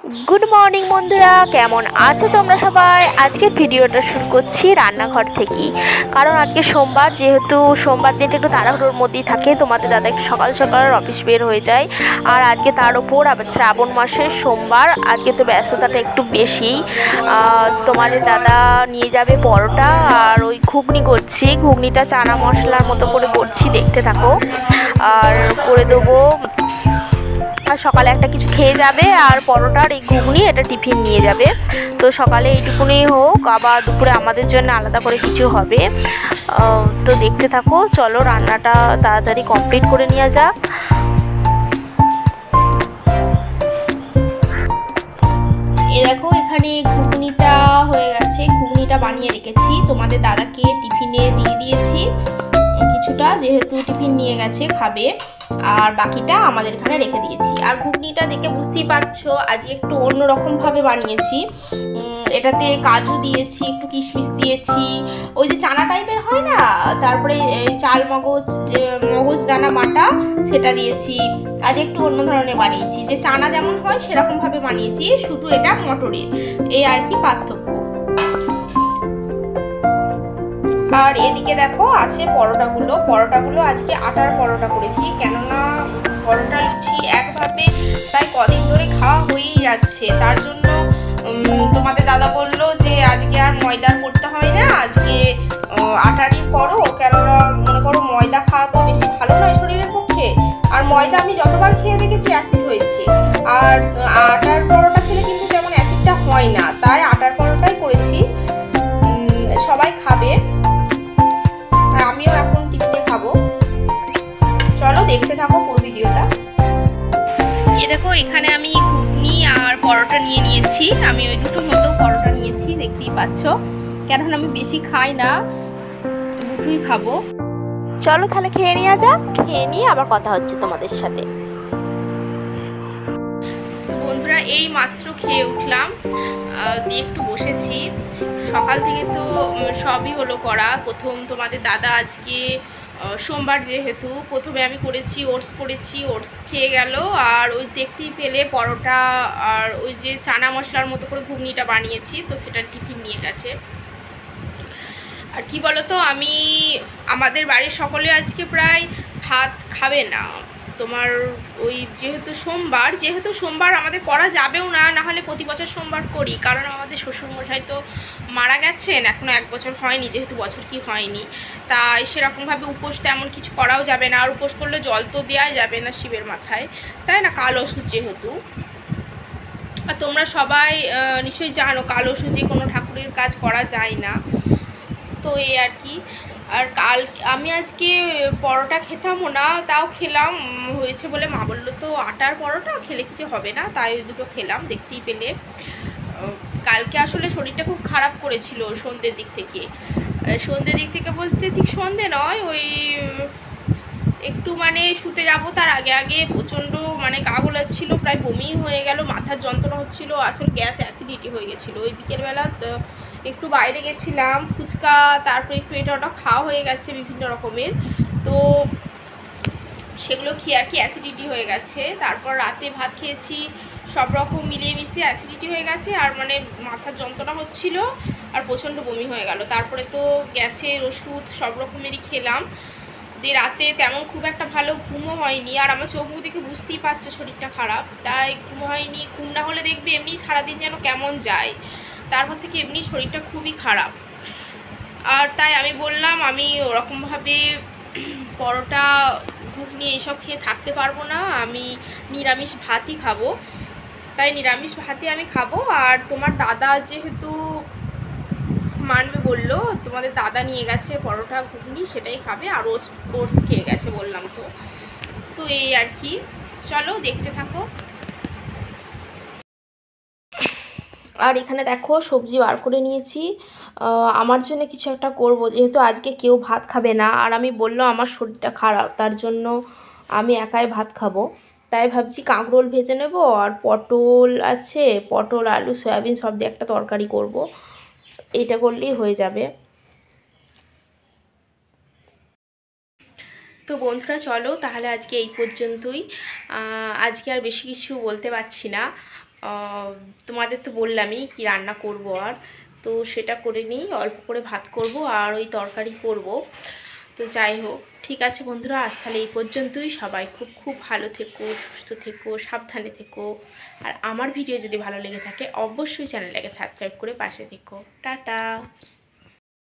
Good morning বন্ধুরা, কেমন আছো তোমরা সবাই? আজকের ভিডিওটা শুরু করছি রান্নাঘর থেকেই, কারণ আজকে সোমবার, যেহেতু সোমবার দিনটা একটু তাড়াহুড়োর মধ্যেই থাকে। তোমাদের দাদা একটু সকাল সকাল অফিস বের হয়ে যায়, আর আজকে তার ওপর আবার শ্রাবণ মাসের সোমবার, আজকে তো ব্যস্ততাটা একটু বেশি। তোমাদের দাদা নিয়ে যাবে পরোটা, আর ওই ঘুগনি করছি। ঘুগনিটা চানা মশলার মতো করে করছি, দেখতে থাকো। আর করে দেবো, আর সকালে একটা কিছু খেয়ে যাবে, আর পরোটার এই ঘুগনি এটা টিফিন নিয়ে যাবে। তো সকালে এইটুকুনি হোক, আবার দুপুরে আমাদের জন্য আলাদা করে কিছু হবে। তো দেখতে থাকো, চলো রান্নাটা তাড়াতাড়ি কমপ্লিট করে নেওয়া যাক। এ দেখো, এখানে ঘুগনিটা হয়ে গেছে, ঘুগনিটা বানিয়ে রেখেছি, তোমাদের দাদাকে টিফিনে দিয়ে দিয়েছি কিছুটা, যেহেতু টিফিন নিয়ে গেছে খাবে, আর বাকিটা আমাদের এখানে রেখে দিয়েছি। আর ঘুগনিটা দেখে বুঝতেই পারছো আজকে একটু অন্যরকমভাবে বানিয়েছি। এটাতে কাজু দিয়েছি, একটু কিশমিশ দিয়েছি, ওই যে চানা টাইপের হয় না, তারপরে চাল মগজ দানা বাটা সেটা দিয়েছি। আজ একটু অন্য ধরনের বানিয়েছি, যে চানা যেমন হয় সেরকমভাবে বানিয়েছি, শুধু এটা মটরের, এই আর কি পার্থক্য। আর এদিকে দেখো আছে পরোটাগুলো আজকে আটার পরোটা করেছি, কেননা পরোটা লুচি একভাবে প্রায় কদিন ধরে খাওয়া হয়েই যাচ্ছে। তার জন্য তোমাদের দাদা বললো যে আজকে আর ময়দার করতে হয় না, আজকে আটারই করো, কেননা মনে করো ময়দা খাওয়া তো বেশি ভালো নয় শরীরের পক্ষে, আর ময়দা আমি যতবার খেয়ে দেখেছি অ্যাসিড হয়েছে, আর আটার পরোটা খেলে কিন্তু যেমন অ্যাসিডটা হয় না, তাই আটার পরোটাই করেছি। সবাই খাবে, আমিও এখন টিফিনে খাবো। চলো দেখতে থাকো পুরো ভিডিওটা। এ দেখো, এখানে আমি ঘুগনি আর পরোটা নিয়ে নিয়েছি, আমি ওই দুটো মতো পরোটা নিয়েছি, দেখতেই পাচ্ছ, কেননা আমি বেশি খাই না, দুটোই খাবো। চলো তাহলে খেয়ে নেওয়া যাক, খেয়ে নিয়ে আবার কথা হচ্ছে তোমাদের সাথে। বন্ধুরা, এই মাত্র খেয়ে উঠলাম, দিয়ে একটু বসেছি। সকাল থেকে তো সবই হলো করা। প্রথম তোমাদের দাদা আজকে সোমবার যেহেতু, প্রথমে আমি করেছি ওটস খেয়ে গেল, আর ওই দেখতেই পেলে পরোটা আর ওই যে চানা মশলার মতো করে ঘুগনিটা বানিয়েছি, তো সেটা টিফিন নিয়ে গেছে। আর কি বলতো, আমাদের বাড়ির সকলে আজকে প্রায় ভাত খাবে না। তোমার ওই যেহেতু সোমবার আমাদের করা যাবেও না, নাহলে প্রতি বছর সোমবার করি, কারণ আমাদের শ্বশুরমশাই তো মারা গেছেন, এখনও 1 বছর হয়নি, যেহেতু বছর কি হয়নি, তাই সেরকমভাবে উপোস তেমন কিছু করাও যাবে না, আর উপোস করলে জল তো দেওয়াই যাবে না শিবের মাথায়, তাই না, কাল ওষুধ যেহেতু। আর তোমরা সবাই নিশ্চয়ই জানো কাল ওষুধে কোনো ঠাকুরের কাজ করা যায় না, তো এই আর কি। আর আমি আজকে পরোটা খেতামও না, তাও খেলাম, হয়েছে বলে মা বললো তো আটার পরোটা খেলে কিছু হবে না, তাই ওই দুটো খেলাম, দেখতেই পেলে। কালকে আসলে শরীরটা খুব খারাপ করেছিল সন্ধ্যের দিক থেকে বলতে ঠিক সন্ধ্যে নয়, ওই একটু মানে শুতে যাব তার আগে প্রচণ্ড মানে গা গোলাচ্ছিল, প্রায় বমি হয়ে গেল, মাথার যন্ত্রণা হচ্ছিল, আসলে গ্যাস অ্যাসিডিটি হয়ে গেছিলো। ওই বিকেলবেলা একটু বাইরে গেছিলাম, ফুচকা, তারপরে একটু এটা ওটা খাওয়া হয়ে গেছে বিভিন্ন রকমের, তো সেগুলো খেয়ে আর কি অ্যাসিডিটি হয়ে গেছে। তারপর রাতে ভাত খেয়েছি, সব রকম মিলিয়ে মিশিয়ে অ্যাসিডিটি হয়ে গেছে, আর মানে মাথার যন্ত্রণা হচ্ছিল, আর প্রচণ্ড বমি হয়ে গেল। তারপরে তো গ্যাসের ওষুধ সব রকমেরই খেলাম, দিয়ে রাতে তেমন খুব একটা ভালো ঘুমও হয়নি, আর আমার চোখ মুখ দেখে বুঝতেই পারছো শরীরটা খারাপ, তাই ঘুম হয়নি। ঘুম না হলে দেখবে এমনি সারাদিন যেন কেমন যায়, তারপর থেকে এমনি শরীরটা খুবই খারাপ। আর তাই আমি বললাম আমি ওরকমভাবে পরোটা ঘুগনি এইসব খেয়ে থাকতে পারবো না, আমি নিরামিষ ভাতই খাবো, তাই নিরামিষ ভাতই আমি খাবো। আর তোমার দাদা যেহেতু মানবে বললো, তোমাদের দাদা নিয়ে গেছে পরোটা ঘুগনি, সেটাই খাবে, আর ওটস খেয়ে গেছে বললাম তো এই আর কি। চলো দেখতে থাকো। আর এখানে দেখো সবজি বার করে নিয়েছি, আমার জন্য কিছু একটা করব, যেহেতু আজকে কেউ ভাত খাবে না, আর আমি বললাম আমার শরীরটা খারাপ, তার জন্য আমি একাই ভাত খাবো, তাই ভাবছি কাঁকরোল ভেজে নেব, আর পটল আছে, পটল আলু সয়াবিন সব দিয়ে একটা তরকারি করব, এইটা করলেই হয়ে যাবে। তো বন্ধুরা চলো তাহলে আজকে এই পর্যন্তই, আজকে আর বেশি কিছু বলতে পারছি না, তোমাদের তো বললামই কি রান্না করব, আর তো সেটা করে নিই, অল্প করে ভাত করব আর ওই তরকারি করব। তো যাই হোক, ঠিক আছে বন্ধুরা, আজ তাহলে এই পর্যন্তই। সবাই খুব খুব ভালো থেকো, সুস্থ থেকো, সাবধানে থেকো। আর আমার ভিডিও যদি ভালো লেগে থাকে অবশ্যই চ্যানেলটাকে সাবস্ক্রাইব করে পাশে থেকো। টাটা।